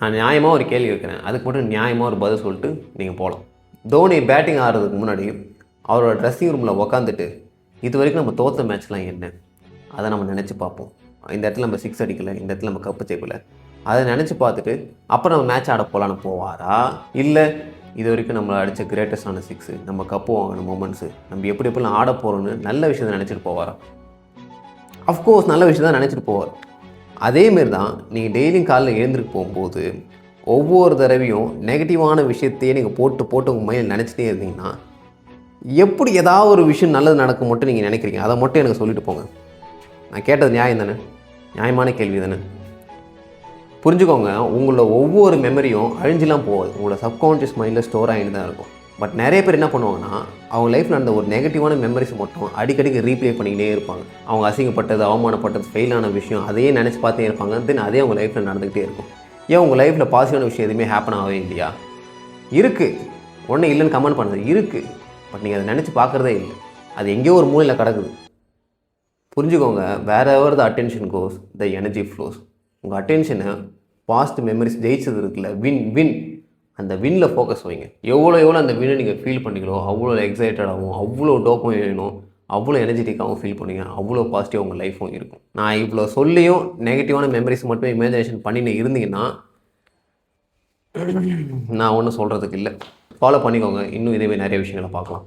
நான் நியாயமாக ஒரு கேள்வி வைக்கிறேன், அதுக்கு மட்டும் நியாயமாக ஒரு பதில் சொல்லிட்டு நீங்கள் போகலாம். தோனி பேட்டிங் ஆடுறதுக்கு முன்னாடி அவரோட ட்ரெஸ்ஸிங் ரூமில் உக்காந்துட்டு இது வரைக்கும் நம்ம தோற்ற மேட்ச்லாம் என்ன, அதை நம்ம நினச்சி பார்ப்போம். இந்த இடத்துல நம்ம 6 அடிக்கலை, இந்த இடத்துல நம்ம கப்பு ஜெயிக்கலை, அதை நினச்சி பார்த்துட்டு அப்புறம் நம்ம மேட்ச் ஆட போகலான்னு போவாரா? இல்லை இது வரைக்கும் நம்மளை அடித்த கிரேட்டஸ்டான 6, நம்ம கப்பு வாங்கின மூமெண்ட்ஸு, நம்ம எப்படி எப்படிலாம் ஆட போகிறோன்னு நல்ல விஷயத்தை நினச்சிட்டு போவாரா? அஃப்கோர்ஸ் நல்ல விஷயம் தான் நினச்சிட்டு போவார். அதேமாரி தான் நீங்கள் டெய்லியும் காலையில் எழுந்திருக்கு போகும்போது ஒவ்வொரு தடவையும் நெகட்டிவான விஷயத்தையே நீங்கள் போட்டு உங்கள் மைண்டில் நினச்சிட்டே இருந்தீங்கன்னா எப்படி ஏதாவது ஒரு விஷயம் நல்லது நடக்கும் மட்டும் நீங்கள் நினைக்கிறீங்க? அதை மட்டும் எனக்கு சொல்லிட்டு போங்க. நான் கேட்டது நியாயம் தானே? நியாயமான கேள்வி தானே? புரிஞ்சுக்கோங்க, உங்களோட ஒவ்வொரு மெமரியும் அழிஞ்செலாம் போகாது. உங்களோட சப்கான்ஷியஸ் மைண்டில் ஸ்டோர் ஆகிட்டு தான் இருக்கும். பட் நிறைய பேர் என்ன பண்ணுவாங்கன்னா, அவங்க லைஃப்பில் நடந்த ஒரு நெகட்டிவான மெமரிஸ் மட்டும் அடிக்கடிக்கு ரீப்ளே பண்ணிக்கிட்டே இருப்பாங்க. அவங்க அசிங்கப்பட்டது, அவமானப்பட்டது, ஃபெயிலான விஷயம் அதையே நினச்சி பார்த்தே இருப்பாங்க. தென் அதே அவங்க லைஃப்பில் நடந்துக்கிட்டே இருக்கும். ஏன் உங்கள் லைஃப்பில் பாசிட்டிவான விஷயம் எதுவுமே ஹேப்பன் ஆகவே இல்லையா? இருக்குது. ஒன்றும் இல்லைன்னு கமெண்ட் பண்ணுறது இருக்குது. பட் நீங்கள் அதை நினச்சி பார்க்குறதே இல்லை. அது எங்கேயோ ஒரு மூலையில் கிடக்குது. புரிஞ்சுக்கோங்க, wherever the attention goes the energy flows. உங்கள் அட்டென்ஷனை பாஸ்ட் மெமரிஸ் ஜெயிச்சது இருக்குல்ல, வின் அந்த வின்னில் ஃபோக்கஸ் வைங்க. எவ்வளோ அந்த வின்னை நீங்கள் ஃபீல் பண்ணிங்களோ அவ்வளோ எக்ஸைட்டடாகவும், அவ்வளோ டோப்பும் வேணும், அவ்வளோ எனர்ஜெட்டிக்காகவும் ஃபீல் பண்ணுவீங்க, அவ்வளோ பாசிட்டிவ் உங்கள் லைஃப்பும் இருக்கும். நான் இவ்வளோ சொல்லியும் நெகட்டிவான மெமரிஸ் மட்டும் இமேஜினேஷன் பண்ணின்னு இருந்தீங்கன்னா நான் ஒன்றும் சொல்கிறதுக்கு இல்லை. ஃபாலோ பண்ணிக்கோங்க. இன்னும் இதேமாதிரி நிறைய விஷயங்களை பார்க்கலாம்.